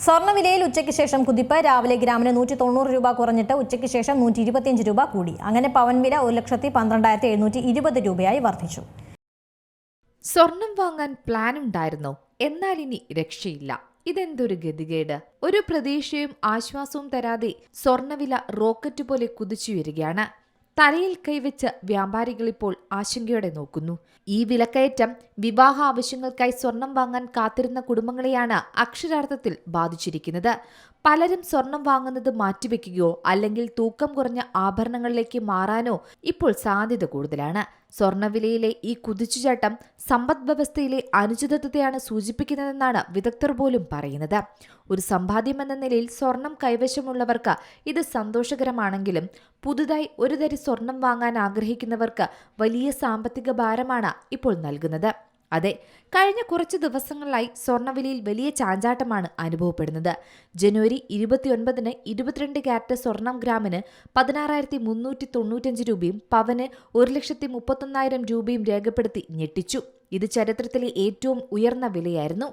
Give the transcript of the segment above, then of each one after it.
സ്വർണ്ണവിലയിൽ ഉച്ചയ്ക്ക് ശേഷം കുതിപ്പ്. രാവിലെ ഗ്രാമിന് 190 രൂപ കുറഞ്ഞിട്ട് ഉച്ചയ്ക്ക് ശേഷം 125 രൂപ കൂടി. അങ്ങനെ പവൻ വില 1,12,720 രൂപയായി വർദ്ധിച്ചു. സ്വർണം വാങ്ങാൻ പ്ലാൻ ഉണ്ടായിരുന്നോ? എന്നാൽ ഇനി രക്ഷയില്ല. ഇതെന്തൊരു ഗതികേട്! ഒരു പ്രതീക്ഷയും ആശ്വാസവും തരാതെ സ്വർണ്ണവില റോക്കറ്റ് പോലെ കുതിച്ചുയരുകയാണ്. തലയിൽ കൈവച്ച് വ്യാപാരികൾ ഇപ്പോൾ ആശങ്കയോടെ നോക്കുന്നു. ഈ വിലക്കയറ്റം വിവാഹ ആവശ്യങ്ങൾക്കായി സ്വർണം വാങ്ങാൻ കാത്തിരുന്ന കുടുംബങ്ങളെയാണ് അക്ഷരാർത്ഥത്തിൽ ബാധിച്ചിരിക്കുന്നത്. പലരും സ്വർണം വാങ്ങുന്നത് മാറ്റിവെക്കുകയോ അല്ലെങ്കിൽ തൂക്കം കുറഞ്ഞ ആഭരണങ്ങളിലേക്ക് മാറാനോ ഇപ്പോൾ സാധ്യത കൂടുതലാണ്. സ്വർണ്ണവിലയിലെ ഈ കുതിച്ചുചാട്ടം സമ്പദ് വ്യവസ്ഥയിലെ അനിശ്ചിതത്വത്തെയാണ് സൂചിപ്പിക്കുന്നതെന്നാണ് വിദഗ്ധർ പോലും പറയുന്നത്. ഒരു സമ്പാദ്യമെന്ന നിലയിൽ സ്വർണം കൈവശമുള്ളവർക്ക് ഇത് സന്തോഷകരമാണെങ്കിലും പുതുതായി ഒരു തരി സ്വർണം വാങ്ങാൻ ആഗ്രഹിക്കുന്നവർക്ക് വലിയ സാമ്പത്തിക ഭാരമാണ് ഇപ്പോൾ നൽകുന്നത്. അതെ, കഴിഞ്ഞ കുറച്ച് ദിവസങ്ങളായി സ്വർണ്ണവിലയിൽ വലിയ ചാഞ്ചാട്ടമാണ് അനുഭവപ്പെടുന്നത്. ജനുവരി 29-ന് 22 ക്യാരറ്റ് സ്വർണം ഗ്രാമിന് 16,395 രൂപയും പവന് 1,31,000 രൂപയും രേഖപ്പെടുത്തി ഞെട്ടിച്ചു. ഇത് ചരിത്രത്തിലെ ഏറ്റവും ഉയർന്ന വിലയായിരുന്നു.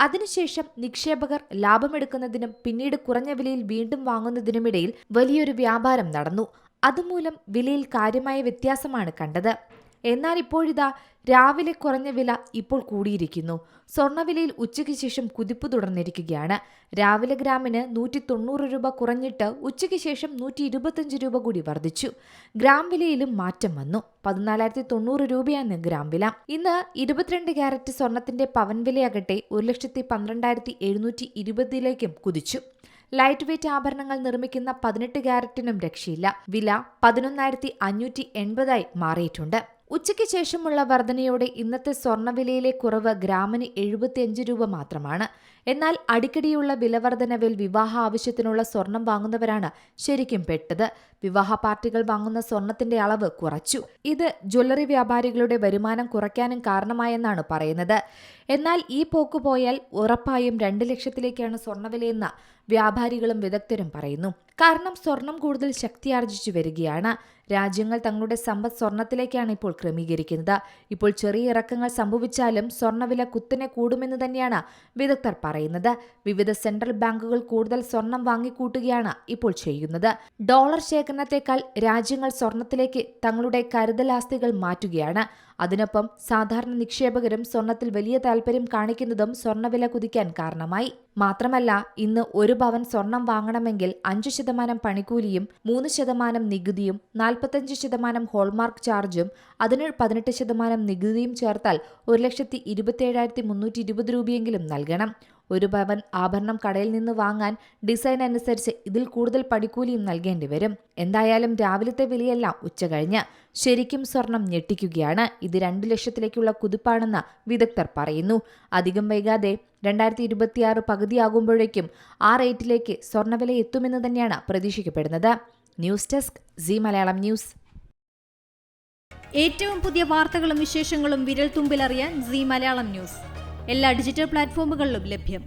അതിനുശേഷം നിക്ഷേപകർ ലാഭമെടുക്കുന്നതിനും പിന്നീട് കുറഞ്ഞ വിലയിൽ വീണ്ടും വാങ്ങുന്നതിനുമിടയിൽ വലിയൊരു വ്യാപാരം നടന്നു. അതുമൂലം വിലയിൽ കാര്യമായ വ്യത്യാസമാണ് കണ്ടത്. എന്നാൽ ഇപ്പോഴിതാ രാവിലെ കുറഞ്ഞ വില ഇപ്പോൾ കൂടിയിരിക്കുന്നു. സ്വർണ്ണവിലയിൽ ഉച്ചയ്ക്ക് ശേഷം കുതിപ്പ് തുടർന്നിരിക്കുകയാണ്. രാവിലെ ഗ്രാമിന് 190 രൂപ കുറഞ്ഞിട്ട് ഉച്ചയ്ക്ക് ശേഷം 125 രൂപ കൂടി വർദ്ധിച്ചു. ഗ്രാം വിലയിലും മാറ്റം വന്നു. 14,090 രൂപയാണ് ഗ്രാം വില. ഇന്ന് 22 ക്യാരറ്റ് സ്വർണത്തിന്റെ പവൻ വിലയാകട്ടെ 1,12,720 കുതിച്ചു. ലൈറ്റ് വെയ്റ്റ് ആഭരണങ്ങൾ നിർമ്മിക്കുന്ന 18 ക്യാരറ്റിനും രക്ഷയില്ല. വില 11,580 മാറിയിട്ടുണ്ട്. ഉച്ചയ്ക്ക് ശേഷമുള്ള വർധനയോടെ ഇന്നത്തെ സ്വർണ്ണവിലയിലെ കുറവ് ഗ്രാമിന് 75 രൂപ മാത്രമാണ്. എന്നാൽ അടിക്കടിയുള്ള വിലവർധനവിൽ വിവാഹ ആവശ്യത്തിനുള്ള സ്വർണം വാങ്ങുന്നവരാണ് ശരിക്കും പെട്ടത്. വിവാഹ പാർട്ടികൾ വാങ്ങുന്ന സ്വർണത്തിന്റെ അളവ് കുറച്ചു. ഇത് ജ്വല്ലറി വ്യാപാരികളുടെ വരുമാനം കുറയ്ക്കാനും കാരണമായെന്നാണ് പറയുന്നത്. എന്നാൽ ഈ പോക്ക് പോയാൽ ഉറപ്പായും 2 ലക്ഷത്തിലേക്കാണ് സ്വർണ്ണവിലയെന്ന് വ്യാപാരികളും വിദഗ്ധരും പറയുന്നു. കാരണം സ്വർണം കൂടുതൽ ശക്തിയാർജിച്ചു വരികയാണ്. രാജ്യങ്ങൾ തങ്ങളുടെ സമ്പദ് സ്വർണത്തിലേക്കാണ് ഇപ്പോൾ ക്രമീകരിക്കുന്നത്. ഇപ്പോൾ ചെറിയ ഇറക്കങ്ങൾ സംഭവിച്ചാലും സ്വർണ്ണവില കുത്തനെ കൂടുമെന്ന് തന്നെയാണ് വിദഗ്ധർ പറയുന്നത്. വിവിധ സെൻട്രൽ ബാങ്കുകൾ കൂടുതൽ സ്വർണം വാങ്ങിക്കൂട്ടുകയാണ് ഇപ്പോൾ ചെയ്യുന്നത്. ഡോളർ ശേഖരണത്തെക്കാൾ രാജ്യങ്ങൾ സ്വർണത്തിലേക്ക് തങ്ങളുടെ കരുതലാസ്തികൾ മാറ്റുകയാണ്. അതിനൊപ്പം സാധാരണ നിക്ഷേപകരും സ്വർണത്തിൽ വലിയ താൽപര്യം കാണിക്കുന്നതും സ്വർണ്ണവില കുതിക്കാൻ കാരണമായി. മാത്രമല്ല, ഇന്ന് 1 പവൻ സ്വർണം വാങ്ങണമെങ്കിൽ 5% പണിക്കൂലിയും 3% നികുതിയും 45% ഹോൾമാർക്ക് ചാർജും അതിന് 18% നികുതിയും ചേർത്താൽ 1,27,320 രൂപയെങ്കിലും നൽകണം. 1 പവൻ ആഭരണം കടയിൽ നിന്ന് വാങ്ങാൻ ഡിസൈൻ അനുസരിച്ച് ഇതിൽ കൂടുതൽ പണിക്കൂലിയും നൽകേണ്ടി വരും. എന്തായാലും രാവിലത്തെ വിലയെല്ലാം ഉച്ച കഴിഞ്ഞ് ശരിക്കും സ്വർണം ഞെട്ടിക്കുകയാണ്. ഇത് 2 ലക്ഷത്തിലേക്കുള്ള കുതിപ്പാണെന്ന് വിദഗ്ധർ പറയുന്നു. അധികം വൈകാതെ 2026 പകുതിയാകുമ്പോഴേക്കും ആ റേറ്റിലേക്ക് സ്വർണ്ണവില എത്തുമെന്ന് തന്നെയാണ് പ്രതീക്ഷിക്കപ്പെടുന്നത്. News desk C Malayalam news. ഏറ്റവും പുതിയ വാർത്തകളും വിശേഷങ്ങളും വിരൽ തുമ്പിലറിയാൻ സി മലയാളം ന്യൂസ് എല്ലാ ഡിജിറ്റൽ പ്ലാറ്റ്ഫോമുകളിലും ലഭ്യം.